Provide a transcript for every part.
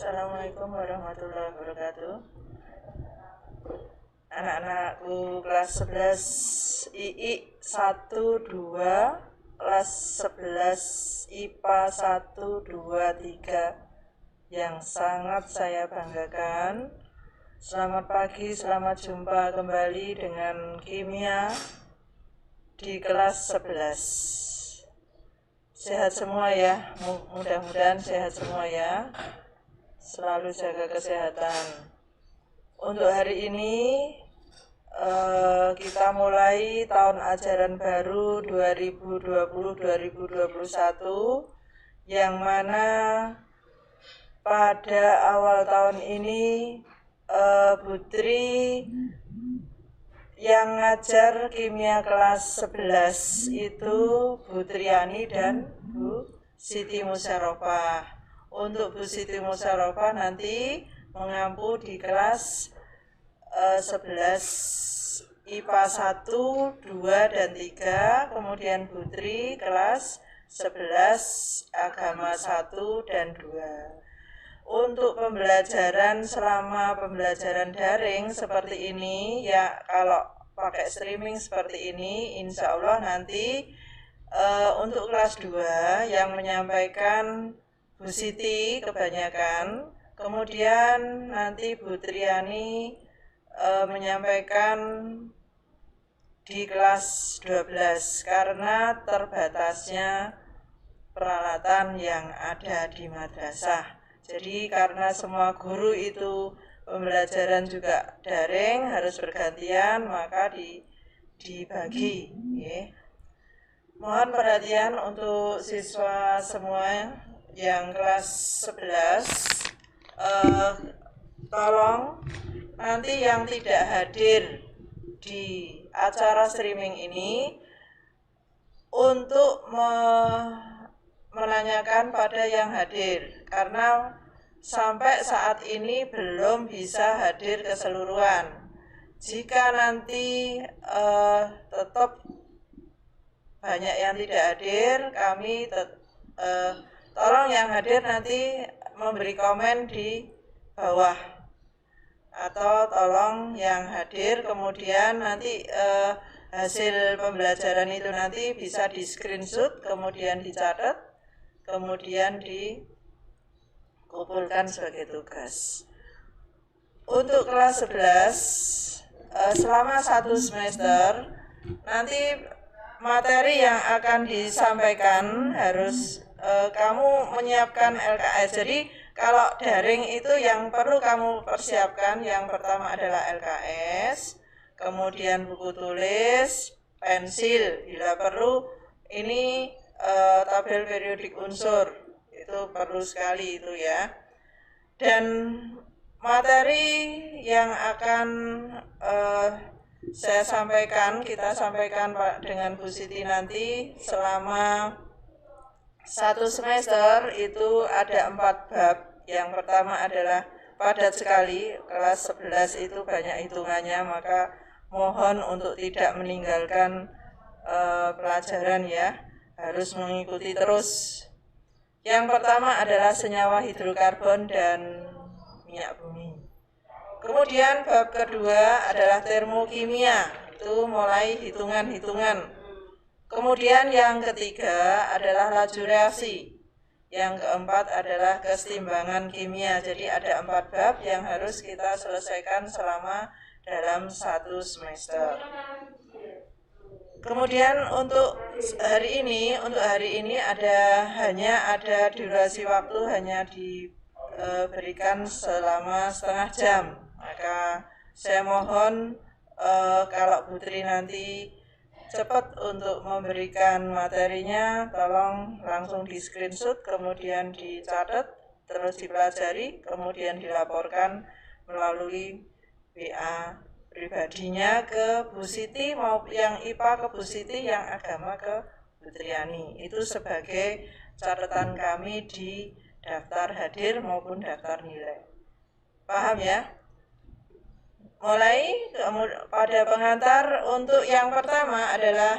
Assalamualaikum warahmatullahi wabarakatuh. Anak-anakku kelas 11 II 1 2, kelas 11 IPA 1 2 3 yang sangat saya banggakan. Selamat pagi, selamat jumpa kembali dengan kimia di kelas 11. Sehat semua ya, mudah-mudahan sehat semua ya. Selalu jaga kesehatan. Untuk hari ini kita mulai tahun ajaran baru 2020-2021 yang mana pada awal tahun ini Putri yang ngajar kimia kelas 11 itu Bu Triani dan Bu Siti Musyarofa. Untuk Bu Siti Musyarofa nanti mengampu di kelas 11 IPA 1, 2, dan 3. Kemudian Putri kelas 11 Agama 1 dan 2. Untuk pembelajaran selama pembelajaran daring seperti ini ya, kalau pakai streaming seperti ini insya Allah nanti untuk kelas 2 yang menyampaikan Bu Siti kebanyakan, kemudian nanti Bu Triani menyampaikan di kelas 12 karena terbatasnya peralatan yang ada di madrasah. Jadi karena semua guru itu pembelajaran juga daring harus bergantian, maka dibagi. Okay. Mohon perhatian untuk siswa semua yang kelas 11, tolong nanti yang tidak hadir di acara streaming ini untuk menanyakan pada yang hadir, karena sampai saat ini belum bisa hadir keseluruhan. Jika nanti tetap banyak yang tidak hadir, kami tolong yang hadir nanti memberi komen di bawah, atau tolong yang hadir kemudian nanti hasil pembelajaran itu nanti bisa di screenshot, kemudian dicatat, kemudian dikumpulkan sebagai tugas. Untuk kelas 11 selama 1 semester nanti materi yang akan disampaikan harus kamu menyiapkan LKS. Jadi kalau daring itu yang perlu kamu persiapkan yang pertama adalah LKS, kemudian buku tulis, pensil, bila perlu ini tabel periodik unsur, itu perlu sekali itu ya. Dan materi yang akan saya sampaikan, kita sampaikan dengan Bu Siti nanti selama 1 semester itu ada 4 bab. Yang pertama adalah padat sekali, kelas 11 itu banyak hitungannya, maka mohon untuk tidak meninggalkan pelajaran ya, harus mengikuti terus. Yang pertama adalah senyawa hidrokarbon dan minyak bumi. Kemudian bab kedua adalah termokimia, itu mulai hitungan-hitungan. Kemudian yang ketiga adalah laju reaksi. Yang keempat adalah keseimbangan kimia. Jadi ada 4 bab yang harus kita selesaikan selama dalam 1 semester. Kemudian untuk hari ini hanya ada durasi waktu hanya diberikan selama setengah jam. Maka saya mohon kalau Putri nanti cepat untuk memberikan materinya, tolong langsung di screenshot, kemudian dicatat, terus dipelajari, kemudian dilaporkan melalui WA pribadinya ke Bu Siti, mau yang IPA ke Bu Siti, yang agama ke Bu Triani. Itu sebagai catatan kami di daftar hadir maupun daftar nilai. Paham ya? Mulai pada pengantar untuk yang pertama adalah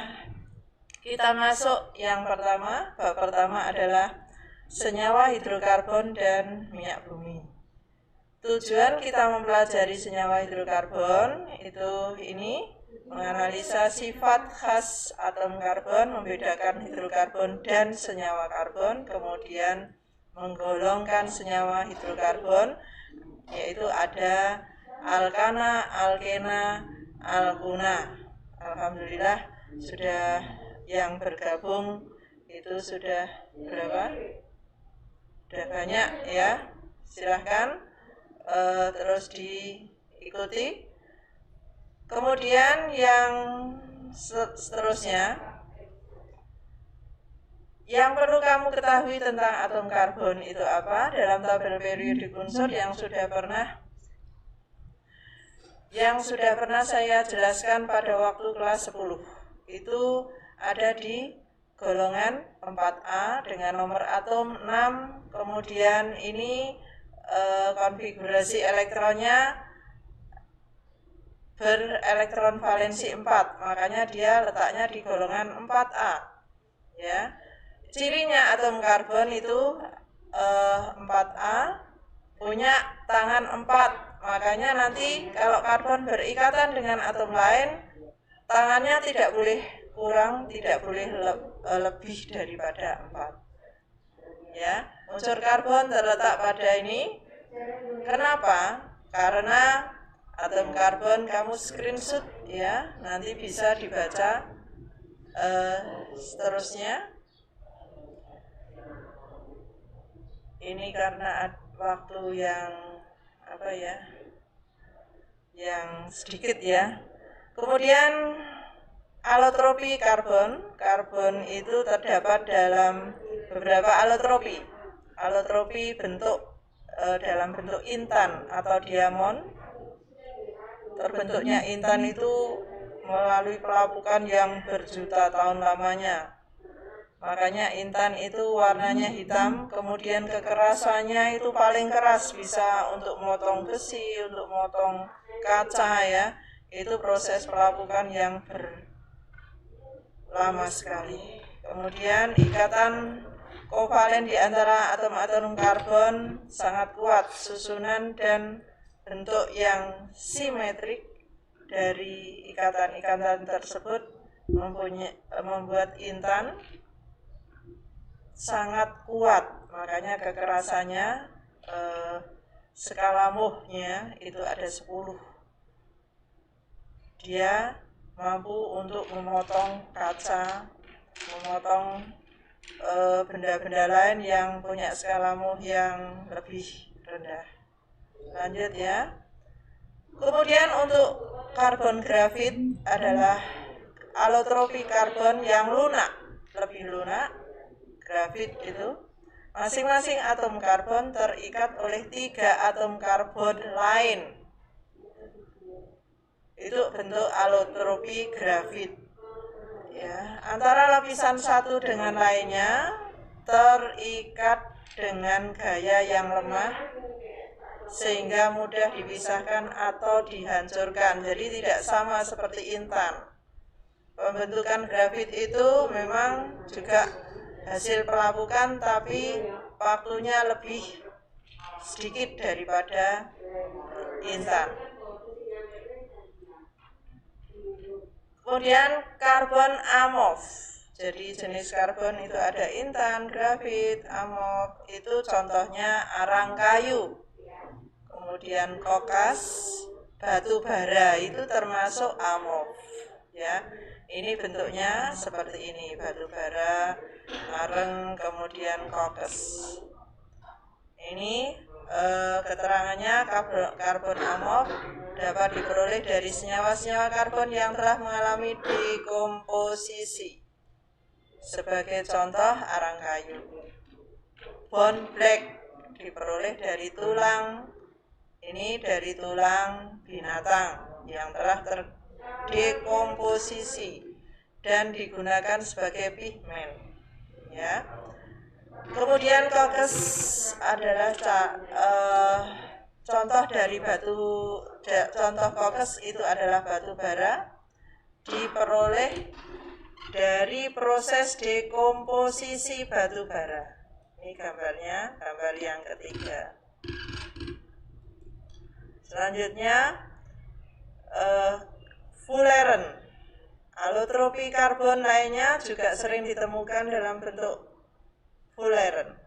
kita masuk yang pertama, bab pertama adalah senyawa hidrokarbon dan minyak bumi. tujuan kita mempelajari senyawa hidrokarbon itu ini menganalisa sifat khas atom karbon, membedakan hidrokarbon dan senyawa karbon, kemudian menggolongkan senyawa hidrokarbon, yaitu ada alkana, alkena, alkuna. Alhamdulillah sudah yang bergabung itu sudah berapa? Sudah banyak ya. Silahkan terus diikuti. Kemudian yang seterusnya, yang perlu kamu ketahui tentang atom karbon itu apa? Dalam tabel periodik unsur yang sudah pernah saya jelaskan pada waktu kelas 10. Itu ada di golongan 4A dengan nomor atom 6. Kemudian ini konfigurasi elektronnya berelektron valensi 4, makanya dia letaknya di golongan 4A ya. Cirinya atom karbon itu 4A punya tangan 4, makanya nanti kalau karbon berikatan dengan atom lain, tangannya tidak boleh kurang, tidak boleh lebih daripada 4 ya. Unsur karbon terletak pada ini. Kenapa? Karena atom karbon kamu screenshot ya, nanti bisa dibaca seterusnya. Ini karena waktu yang yang sedikit ya. Kemudian alotropi karbon. Karbon itu terdapat dalam beberapa alotropi. Alotropi dalam bentuk intan atau diamond. Terbentuknya intan itu melalui pelapukan yang berjuta tahun lamanya. Makanya intan itu warnanya hitam, kemudian kekerasannya itu paling keras, bisa untuk memotong besi, untuk memotong kaca ya. Itu proses pelapukan yang lama sekali. Kemudian ikatan kovalen di antara atom-atom karbon sangat kuat, susunan dan bentuk yang simetrik dari ikatan-ikatan tersebut membuat intan sangat kuat, makanya kekerasannya skala Mohs-nya itu ada 10. Dia mampu untuk memotong kaca, memotong benda-benda lain yang punya skala Mohs yang lebih rendah. Lanjut ya. Kemudian untuk karbon grafit adalah alotropi karbon yang lunak, lebih lunak. Grafit itu masing-masing atom karbon terikat oleh 3 atom karbon lain. Itu bentuk alotropi grafit. Ya, antara lapisan satu dengan lainnya terikat dengan gaya yang lemah sehingga mudah dipisahkan atau dihancurkan. Jadi tidak sama seperti intan. Pembentukan grafit itu memang juga hasil pelapukan, tapi waktunya lebih sedikit daripada intan. Kemudian karbon amorf. Jadi jenis karbon itu ada intan, grafit, amorf. Itu contohnya arang kayu. Kemudian kokas, batu bara itu termasuk amorf ya. Ini bentuknya seperti ini, batu bara, areng, kemudian kokes. Ini keterangannya karbon amorf dapat diperoleh dari senyawa-senyawa karbon yang telah mengalami dekomposisi. Sebagai contoh arang kayu. Bone black diperoleh dari tulang. Ini dari tulang binatang yang telah terdekomposisi dan digunakan sebagai pigmen. Ya. Kemudian kokes adalah contoh dari contoh kokes itu adalah batu bara, diperoleh dari proses dekomposisi batu bara. Ini gambarnya, gambar yang ketiga. Selanjutnya fullerene. Alotropi karbon lainnya juga sering ditemukan dalam bentuk fullerene.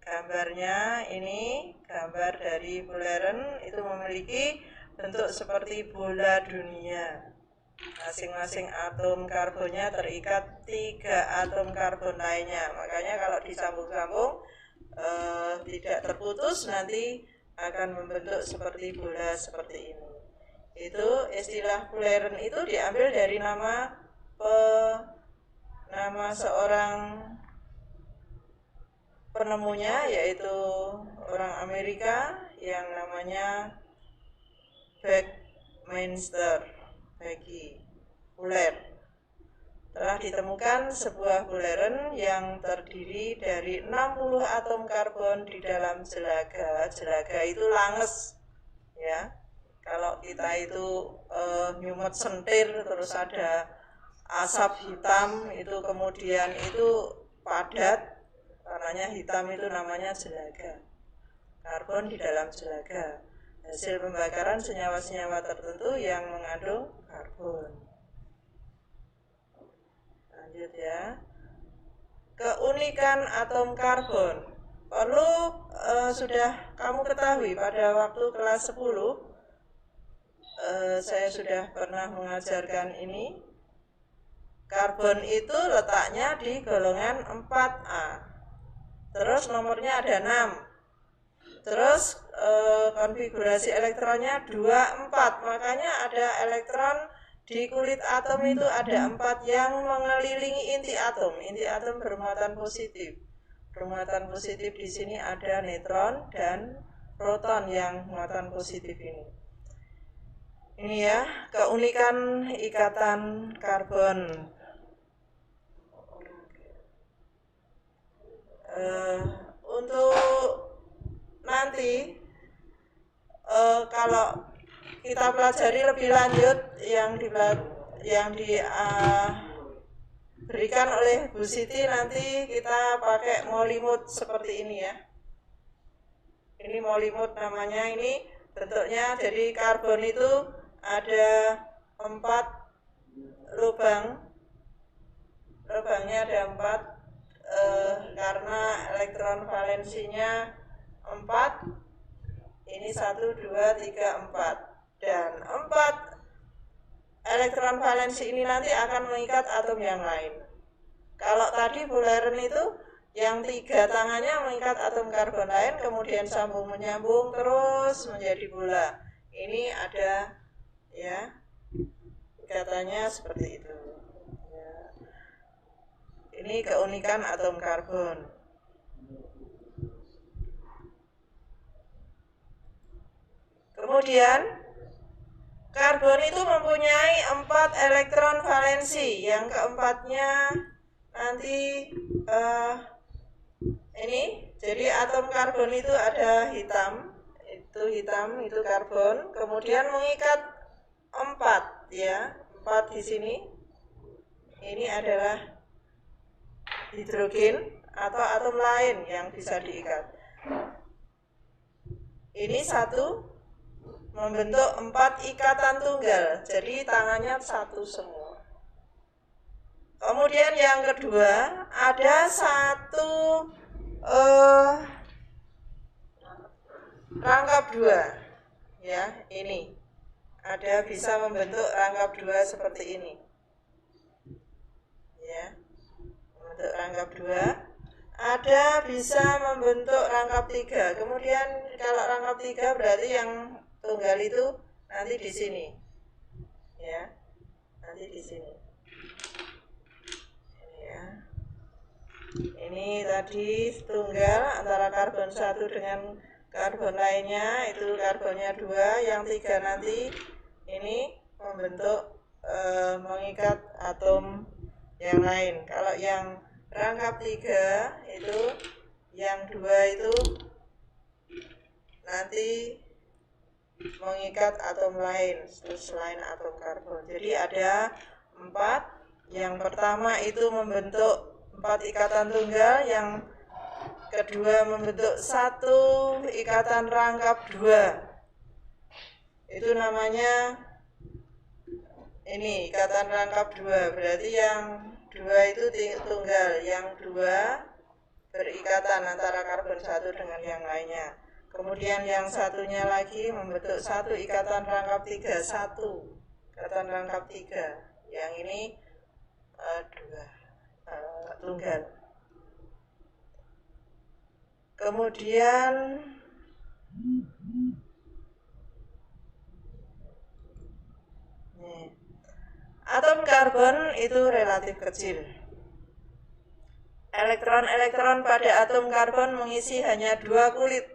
Gambarnya ini gambar dari fullerene, itu memiliki bentuk seperti bola dunia. Masing-masing atom karbonnya terikat 3 atom karbon lainnya. Makanya kalau disambung-sambung tidak terputus, nanti akan membentuk seperti bola seperti ini. Itu istilah fullerene itu diambil dari nama seorang penemunya, yaitu orang Amerika yang namanya Buckminster Fuller. Telah ditemukan sebuah fullerene yang terdiri dari 60 atom karbon di dalam jelaga. Jelaga itu langes, ya. Kalau kita itu nyumet sentir terus ada asap hitam, itu kemudian itu padat, warnanya hitam, itu namanya jelaga. Karbon di dalam jelaga, hasil pembakaran senyawa-senyawa tertentu yang mengandung karbon. Lanjut ya. Keunikan atom karbon perlu sudah kamu ketahui pada waktu kelas 10. Saya sudah pernah mengajarkan ini. Karbon itu letaknya di golongan 4A. Terus nomornya ada 6. Terus konfigurasi elektronnya 24. Makanya ada elektron di kulit atom itu ada 4 yang mengelilingi inti atom. Inti atom bermuatan positif. Bermuatan positif di sini ada neutron dan proton yang muatan positif ini. Ini ya, keunikan ikatan karbon. Untuk nanti kalau kita pelajari lebih lanjut yang diberikan oleh Bu Siti, nanti kita pakai molimut seperti ini ya. Ini molimut namanya, ini bentuknya. Jadi karbon itu ada 4 lubang, lubangnya ada 4 karena elektron valensinya 4. Ini 1, 2, 3, 4, dan 4 elektron valensi ini nanti akan mengikat atom yang lain. Kalau tadi fullerene itu yang 3 tangannya mengikat atom karbon lain, kemudian sambung menyambung terus menjadi bola. Ini ada ya, ikatannya seperti itu ya. Ini keunikan atom karbon. Kemudian karbon itu mempunyai 4 elektron valensi. Yang keempatnya nanti ini, jadi atom karbon itu ada hitam, itu karbon, kemudian mengikat 4 ya, 4 di sini. Ini adalah hidrogen atau atom lain yang bisa diikat. Ini 1 membentuk 4 ikatan tunggal, jadi tangannya 1 semua. Kemudian yang kedua ada 1 rangkap 2 ya, ini ada bisa membentuk rangkap 2 seperti ini ya, membentuk rangkap 2. Ada bisa membentuk rangkap 3. Kemudian kalau rangkap 3 berarti yang tunggal itu nanti di sini ya, nanti di sini ini ya. Ini tadi tunggal antara karbon 1 dengan karbon lainnya, itu karbonnya 2, yang 3 nanti ini membentuk mengikat atom yang lain. Kalau yang rangkap 3 itu, yang 2 itu nanti mengikat atom lain selain atom karbon. Jadi ada 4. Yang pertama itu membentuk 4 ikatan tunggal, yang kedua membentuk 1 ikatan rangkap 2, Itu namanya ini ikatan rangkap dua, berarti yang dua itu tunggal, yang dua berikatan antara karbon satu dengan yang lainnya. Kemudian yang satunya lagi membentuk satu ikatan rangkap tiga, satu ikatan rangkap tiga. Yang ini dua tunggal. Kemudian atom karbon itu relatif kecil. Elektron-elektron pada atom karbon mengisi hanya 2 kulit.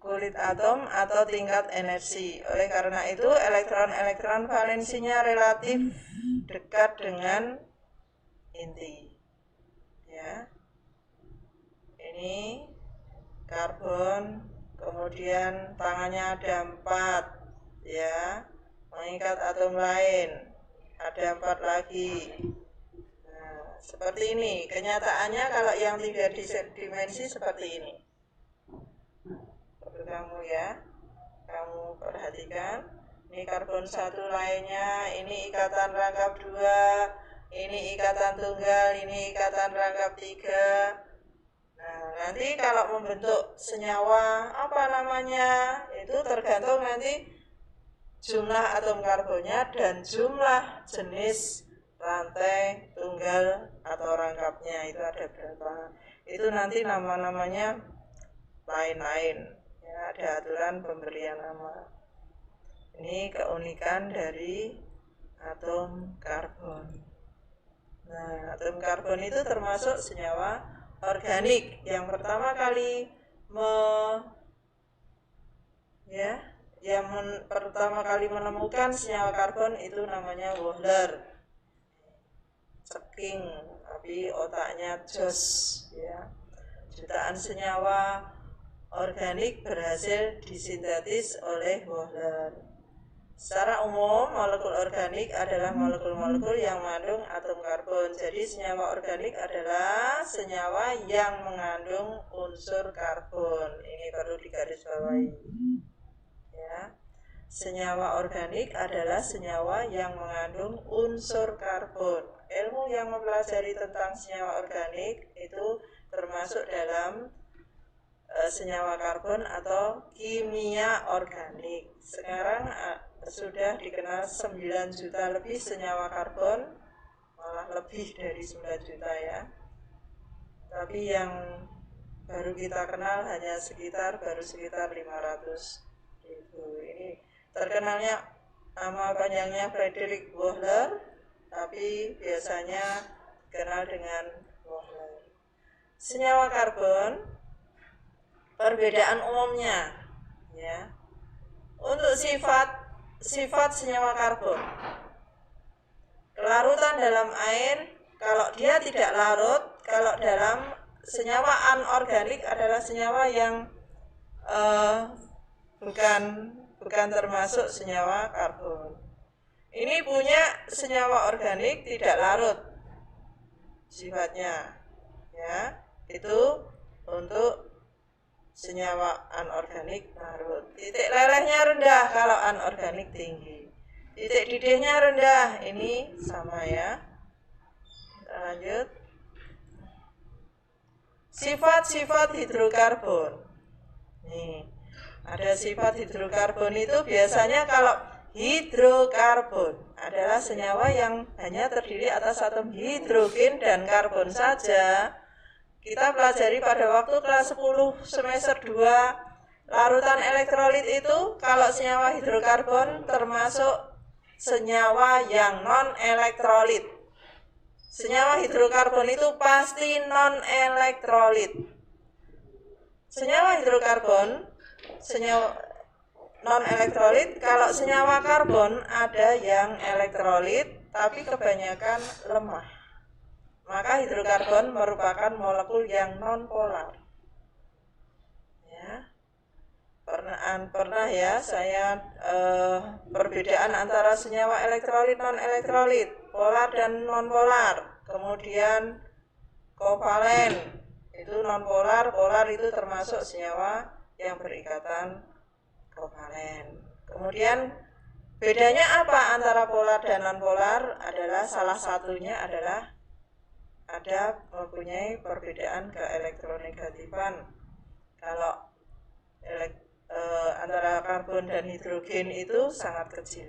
Kulit atom atau tingkat energi. Oleh karena itu, elektron-elektron valensinya relatif dekat dengan inti. Ya. Ini karbon. Kemudian tangannya ada 4, ya, mengikat atom lain, ada 4 lagi. Nah, seperti ini. Kenyataannya kalau yang 3 dimensi seperti ini. Perlu kamu ya, kamu perhatikan. Ini karbon satu lainnya, ini ikatan rangkap 2, ini ikatan tunggal, ini ikatan rangkap 3. Nah, nanti kalau membentuk senyawa apa namanya itu tergantung nanti jumlah atom karbonnya dan jumlah jenis rantai tunggal atau rangkapnya itu ada berapa. Itu nanti nama-namanya lain-lain. Ya, ada aturan pemberian nama. Ini keunikan dari atom karbon. Nah, atom karbon itu termasuk senyawa organik yang pertama kali pertama kali menemukan senyawa karbon itu namanya Wohler. Ceking, tapi otaknya jos, ya. Jutaan senyawa organik berhasil disintetis oleh Wohler. Secara umum, molekul organik adalah molekul-molekul yang mengandung atom karbon. Jadi senyawa organik adalah senyawa yang mengandung unsur karbon. Ini perlu digarisbawahi. Ya. Senyawa organik adalah senyawa yang mengandung unsur karbon. Ilmu yang mempelajari tentang senyawa organik itu termasuk dalam senyawa karbon atau kimia organik. Sekarang sudah dikenal 9 juta lebih senyawa karbon, malah lebih dari 9 juta ya. Tapi yang baru kita kenal hanya sekitar 500.000. Ini terkenalnya nama panjangnya Friedrich Wohler, tapi biasanya dikenal dengan Wohler. Senyawa karbon, perbedaan umumnya, ya. Untuk sifat senyawa karbon, kelarutan dalam air, kalau dia tidak larut, kalau dalam senyawa anorganik adalah senyawa yang bukan termasuk senyawa karbon. Ini punya senyawa organik tidak larut sifatnya, ya. Itu untuk senyawa anorganik larut. Titik lelehnya rendah kalau anorganik tinggi. Titik didihnya rendah. Ini sama ya. Kita lanjut. Sifat-sifat hidrokarbon. Nih, ada sifat hidrokarbon itu biasanya kalau hidrokarbon adalah senyawa yang hanya terdiri atas atom hidrogen dan karbon saja. Kita pelajari pada waktu kelas 10 semester 2 larutan elektrolit itu kalau senyawa hidrokarbon termasuk senyawa yang non-elektrolit. Senyawa hidrokarbon itu pasti non-elektrolit. Senyawa hidrokarbon, senyawa non-elektrolit, kalau senyawa karbon ada yang elektrolit tapi kebanyakan lemah. Maka hidrokarbon merupakan molekul yang non-polar. Ya. Pernah ya saya perbedaan antara senyawa elektrolit non-elektrolit, polar dan non-polar, kemudian kovalen, Itu nonpolar, polar itu termasuk senyawa yang berikatan kovalen. Kemudian bedanya apa antara polar dan nonpolar adalah salah satunya adalah ada mempunyai perbedaan keelektronegatifan. Kalau antara karbon dan hidrogen itu sangat kecil.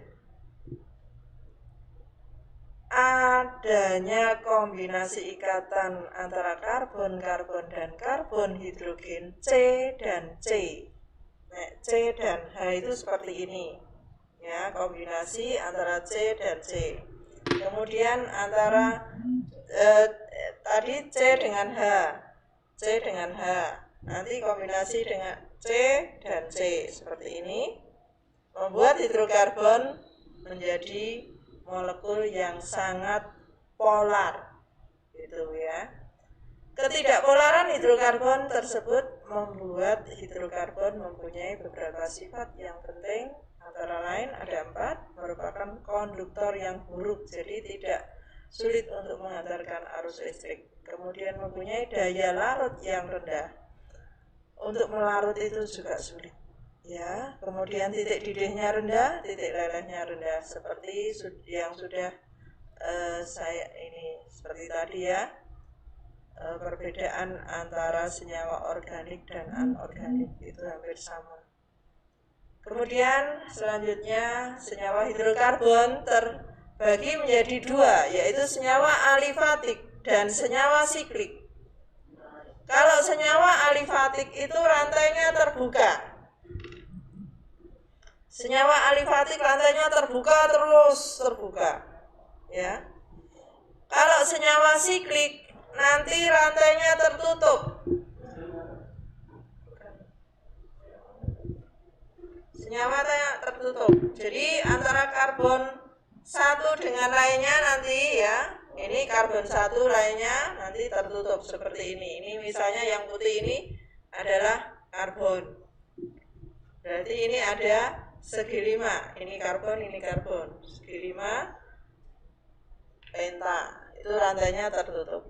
Adanya kombinasi ikatan antara karbon dan karbon hidrogen C dan C. Nah, C dan H itu seperti ini. Ya, kombinasi antara C dan C. Kemudian antara tadi C dengan H. C dengan H. Nanti kombinasi dengan C dan C seperti ini membuat hidrokarbon menjadi molekul yang sangat polar, gitu ya. Ketidakpolaran hidrokarbon tersebut membuat hidrokarbon mempunyai beberapa sifat yang penting, antara lain ada 4, merupakan konduktor yang buruk, jadi tidak sulit untuk mengantarkan arus listrik. Kemudian mempunyai daya larut yang rendah, untuk melarut itu juga sulit. Ya, kemudian titik didihnya rendah, titik lelehnya rendah, seperti yang sudah saya ini seperti tadi ya, perbedaan antara senyawa organik dan anorganik itu hampir sama. Kemudian selanjutnya senyawa hidrokarbon terbagi menjadi 2, yaitu senyawa alifatik dan senyawa siklik. Kalau senyawa alifatik itu rantainya terbuka. Senyawa alifatik rantainya terus terbuka, ya. Kalau senyawa siklik nanti rantainya tertutup. Senyawa tertutup. Jadi antara karbon satu dengan lainnya nanti ya, ini karbon satu lainnya nanti tertutup seperti ini. Ini misalnya yang putih ini adalah karbon. Berarti ini ada segi 5, ini karbon, segi 5 penta, itu rantainya tertutup.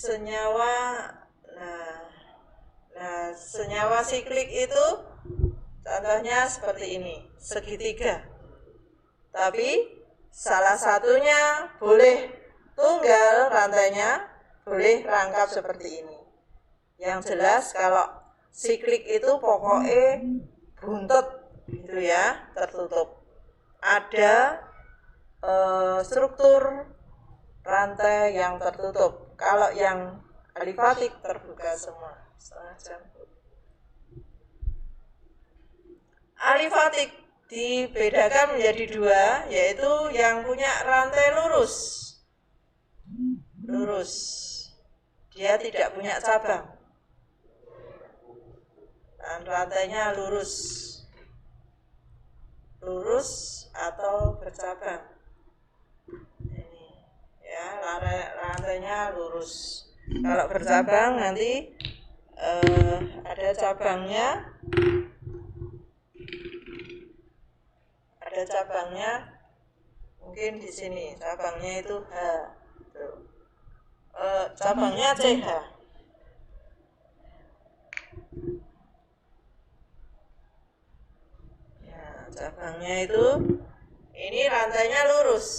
Senyawa, senyawa siklik itu contohnya seperti ini, segitiga. Tapi salah satunya boleh tunggal rantainya, boleh rangkap seperti ini. Yang jelas kalau siklik itu pokoknya buntut gitu ya, tertutup. Ada struktur rantai yang tertutup. Kalau yang alifatik terbuka semua. Alifatik dibedakan menjadi 2, yaitu yang punya rantai lurus. Dia tidak punya cabang. Dan rantainya lurus atau bercabang. Ini ya, rantainya lurus. Kalau bercabang nanti ada cabangnya. Mungkin di sini cabangnya itu H. Cabangnya CH. Cabangnya itu ini rantainya lurus,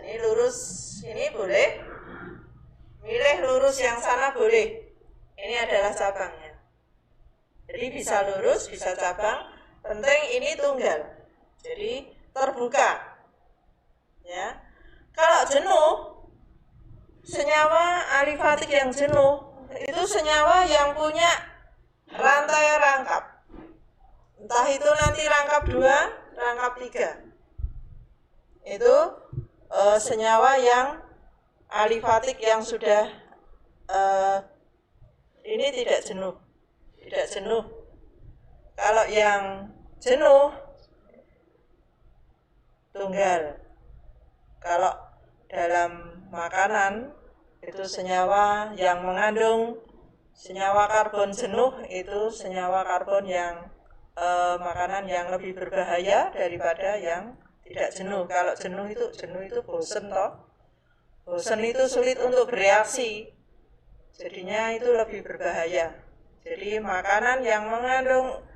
ini boleh milih lurus yang sana boleh, ini adalah cabangnya. Jadi bisa lurus, bisa cabang, penting ini tunggal, jadi terbuka ya. Kalau jenuh, senyawa alifatik yang jenuh itu senyawa yang punya rantai rangkap. Entah itu nanti rangkap 2, rangkap 3. Itu senyawa yang alifatik yang sudah ini tidak jenuh. Kalau yang jenuh tunggal. Kalau dalam makanan itu senyawa yang mengandung senyawa karbon jenuh, itu senyawa karbon yang makanan yang lebih berbahaya daripada yang tidak jenuh. Kalau jenuh itu bosen toh. bosan itu sulit untuk bereaksi. Jadinya itu lebih berbahaya. Jadi makanan yang mengandung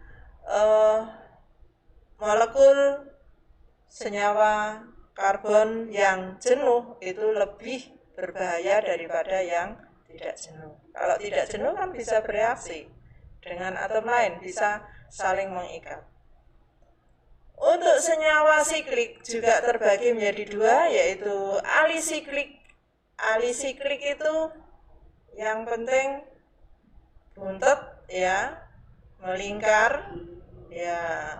molekul senyawa karbon yang jenuh itu lebih berbahaya daripada yang tidak jenuh. Kalau tidak jenuh kan bisa bereaksi dengan atom lain, bisa saling mengikat. Untuk senyawa siklik juga terbagi menjadi dua, yaitu alisiklik. Alisiklik itu yang penting buntet ya, melingkar ya,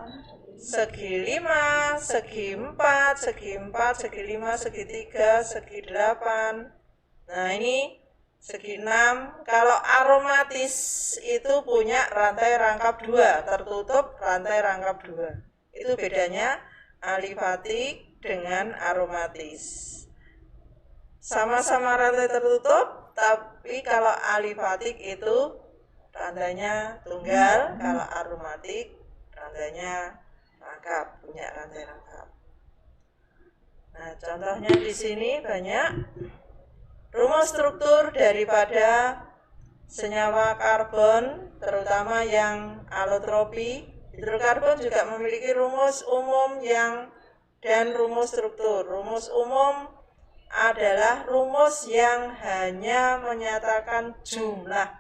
segi 5, segi 4, segi 4, segi 5, segi 3, segi 8. Nah ini segi 6. Kalau aromatis itu punya rantai rangkap 2, tertutup rantai rangkap 2. Itu bedanya alifatik dengan aromatis. Sama-sama rantai tertutup, tapi kalau alifatik itu rantainya tunggal, kalau aromatik rantainya rangkap, punya rantai rangkap. Nah, contohnya di sini banyak rumus struktur daripada senyawa karbon, terutama yang alotropi. Hidrokarbon juga memiliki rumus umum dan rumus struktur. Rumus umum adalah rumus yang hanya menyatakan jumlah.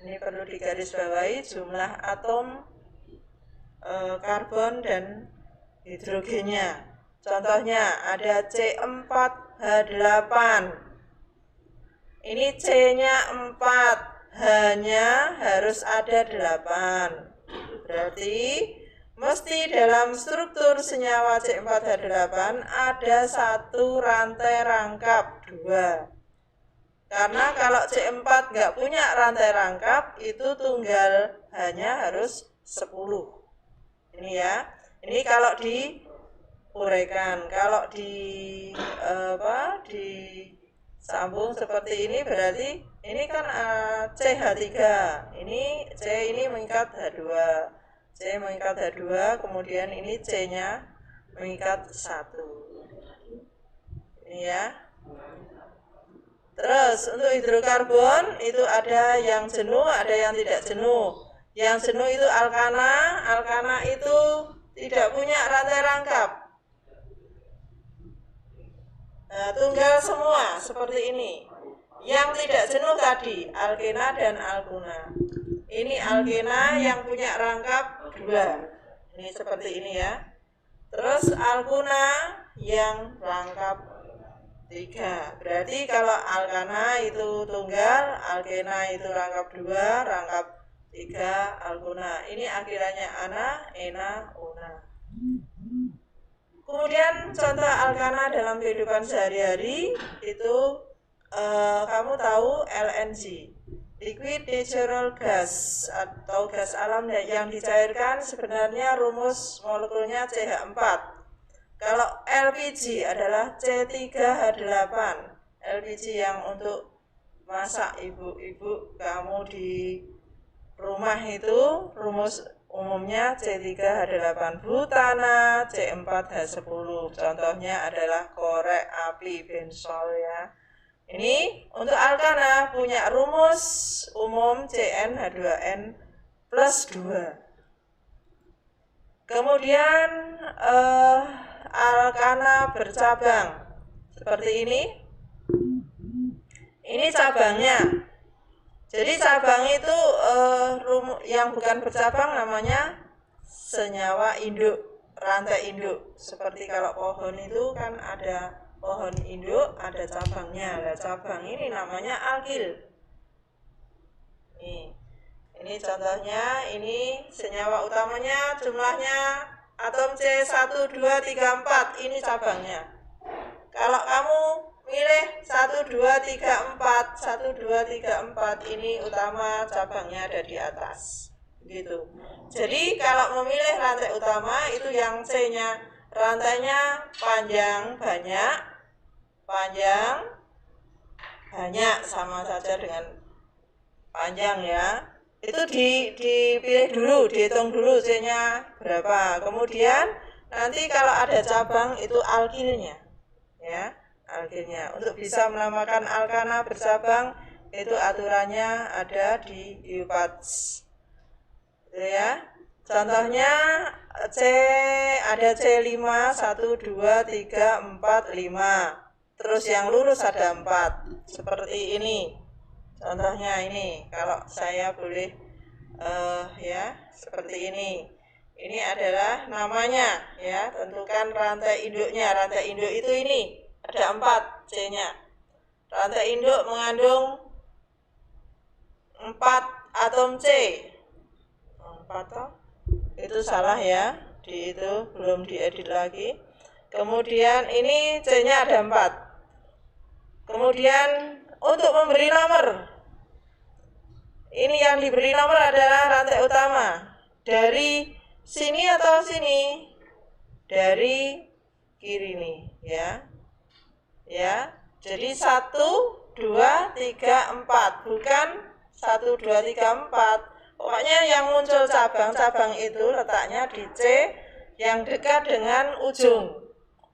Ini perlu digarisbawahi, jumlah atom karbon dan hidrogennya. Contohnya ada C4H8. Ini C-nya 4, H-nya harus ada 8. Berarti mesti dalam struktur senyawa C4H8 ada satu rantai rangkap 2. Karena kalau C4 nggak punya rantai rangkap, itu tunggal H-nya harus 10. Ini ya. Ini kalau diuraikan. Kalau disambung seperti ini berarti ini kan CH3. Ini C ini mengikat H2. C mengikat H2, kemudian ini C-nya mengikat 1. Ini ya. Terus untuk hidrokarbon itu ada yang jenuh, ada yang tidak jenuh. Yang jenuh itu alkana. Alkana itu tidak punya rantai rangkap. Nah, tunggal semua seperti ini. Yang tidak jenuh tadi alkena dan alkuna. Ini alkena yang punya rangkap 2. Ini seperti ini ya. Terus alkuna yang rangkap 3. Berarti kalau alkana itu tunggal, alkena itu rangkap 2, rangkap 3, alkuna. Ini akhirannya ana, ena, una. Kemudian contoh alkana dalam kehidupan sehari-hari itu kamu tahu LNG, liquid natural gas atau gas alam yang dicairkan, sebenarnya rumus molekulnya CH4. Kalau LPG adalah C3H8. LPG yang untuk masak ibu-ibu kamu di rumah itu rumus umumnya C3H8. Butana C4H10. Contohnya adalah korek api bensol ya. Ini untuk alkana punya rumus umum CnH2n plus 2. Kemudian alkana bercabang seperti ini. Ini cabangnya. Jadi cabang itu yang bukan bercabang namanya senyawa induk, rantai induk. Seperti kalau pohon itu kan ada pohon induk, ada cabangnya. Nah, cabang ini namanya alkil. Ini contohnya, ini senyawa utamanya jumlahnya atom C1, 2, 3, 4. Ini cabangnya. Kalau kamu milih 1, 2, 3, 4, 1, 2, 3, 4, ini utama, cabangnya ada di atas. Gitu. Jadi kalau memilih rantai utama itu yang C-nya rantainya panjang banyak sama saja dengan panjang ya. Itu dipilih dulu, dihitung dulu C-nya berapa. Kemudian nanti kalau ada cabang itu alkilnya ya. alkilnya. Untuk bisa menamakan alkana bercabang itu aturannya ada di UPATS. Gitu ya. Contohnya ada C5, 1, 2, 3, 4, 5. Terus yang lurus ada 4. Seperti ini. Contohnya ini, kalau saya boleh ya, seperti ini. Ini adalah namanya ya, tentukan rantai induknya. Rantai induk itu ini, ada 4 C-nya. Rantai induk mengandung 4 atom C. 4 toh? Itu salah ya, di itu belum diedit lagi. Kemudian ini C-nya ada 4. Kemudian untuk memberi nomor, ini yang diberi nomor adalah rantai utama. Dari sini atau sini? Dari kiri nih ya. Ya. Jadi 1, 2, 3, 4, bukan 1, 2, 3, 4. Pokoknya yang muncul cabang-cabang itu letaknya di C yang dekat dengan ujung.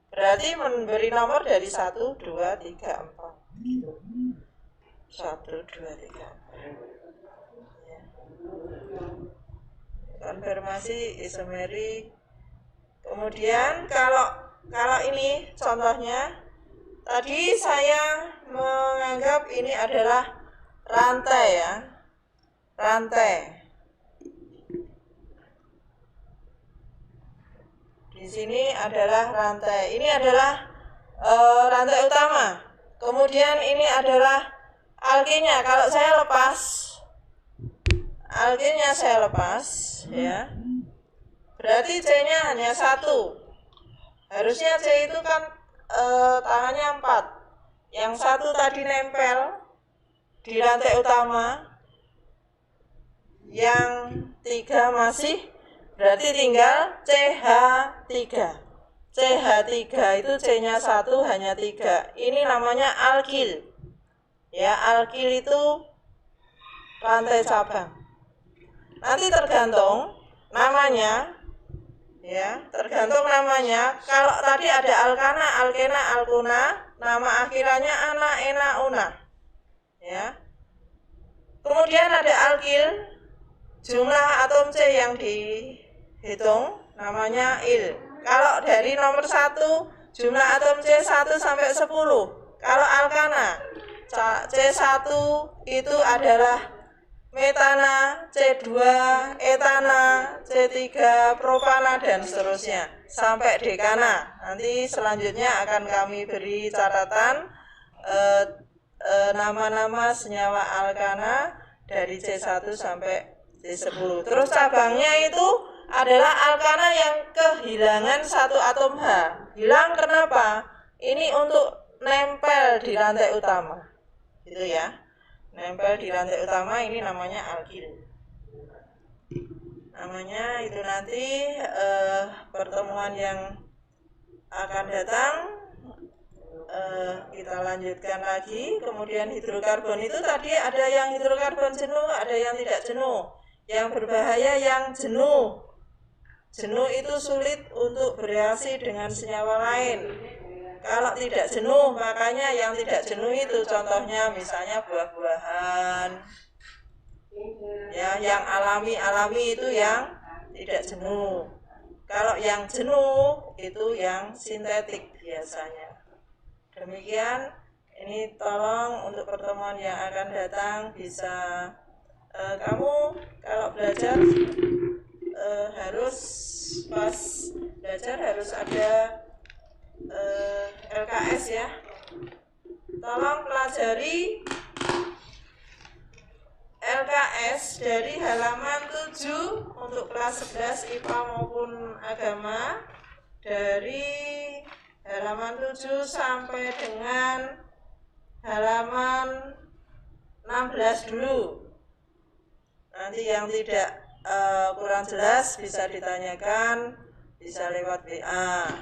Berarti memberi nomor dari 1, 2, 3, 4. 1, 2, 3, 4. Ya. Konfirmasi isomeri. Kemudian kalau ini contohnya, tadi saya menganggap ini adalah rantai ya. Rantai. Di sini adalah rantai. Ini adalah rantai utama. Kemudian ini adalah alkilnya. Kalau saya lepas, alkilnya saya lepas, ya. Berarti C-nya hanya 1. Harusnya C itu kan tangannya 4. Yang 1 tadi nempel di rantai utama. Yang 3 masih, berarti tinggal CH3. CH3 itu C-nya 1 hanya 3. Ini namanya alkil. Ya, alkil itu rantai cabang. Nanti tergantung namanya. Ya, tergantung namanya. Kalau tadi ada alkana, alkena, alkuna, nama akhirannya ana, ena, una. Ya. Kemudian ada alkil. Jumlah atom C yang dihitung namanya il. Kalau dari nomor 1, jumlah atom C 1 sampai 10. Kalau alkana, C1 itu adalah metana, C2 etana, C3 propana, dan seterusnya sampai dekana. Nanti selanjutnya akan kami beri catatan nama-nama senyawa alkana dari C1 sampai C10. Terus cabangnya itu adalah alkana yang kehilangan 1 atom H. Hilang kenapa? Ini untuk nempel di rantai utama. Gitu ya. Nempel di rantai utama, ini namanya alkil. Namanya itu nanti pertemuan yang akan datang kita lanjutkan lagi. Kemudian hidrokarbon itu tadi ada yang hidrokarbon jenuh, ada yang tidak jenuh. Yang berbahaya yang jenuh. Jenuh itu sulit untuk bereaksi dengan senyawa lain. Kalau tidak jenuh, makanya yang tidak jenuh itu contohnya misalnya buah-buahan. Ya, yang alami itu yang tidak jenuh. Kalau yang jenuh itu yang sintetik biasanya. Demikian, ini tolong untuk pertemuan yang akan datang bisa kamu kalau belajar harus pas belajar harus ada LKS ya. Tolong pelajari LKS dari halaman 7 untuk kelas 11 IPA maupun agama, dari halaman 7 sampai dengan halaman 16 dulu. Nanti yang tidak kurang jelas bisa ditanyakan, bisa lewat WA,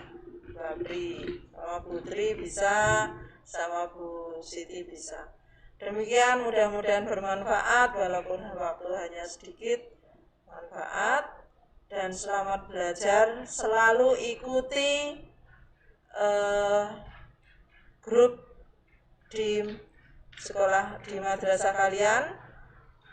Babri, sama Putri bisa, sama Bu Siti bisa. Demikian, mudah-mudahan bermanfaat walaupun waktu hanya sedikit. Manfaat dan selamat belajar. Selalu ikuti grup di sekolah di madrasah kalian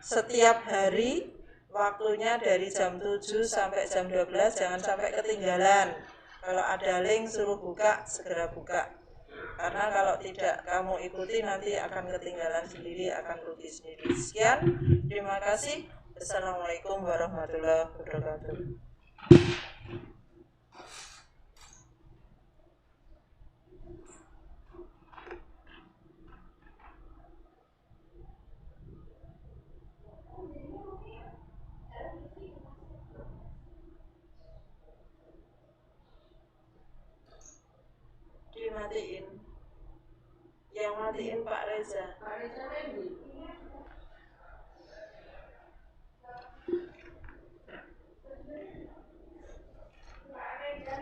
setiap hari, waktunya dari jam 7 sampai jam 12, jangan sampai ketinggalan. Kalau ada link suruh buka, segera buka. Karena kalau tidak kamu ikuti nanti akan ketinggalan sendiri, akan rugi sendiri. Sekian, terima kasih. Assalamualaikum warahmatullahi wabarakatuh. Dimatiin. Yang matiin Pak Reza. Pak Reza Randy. Pak Reza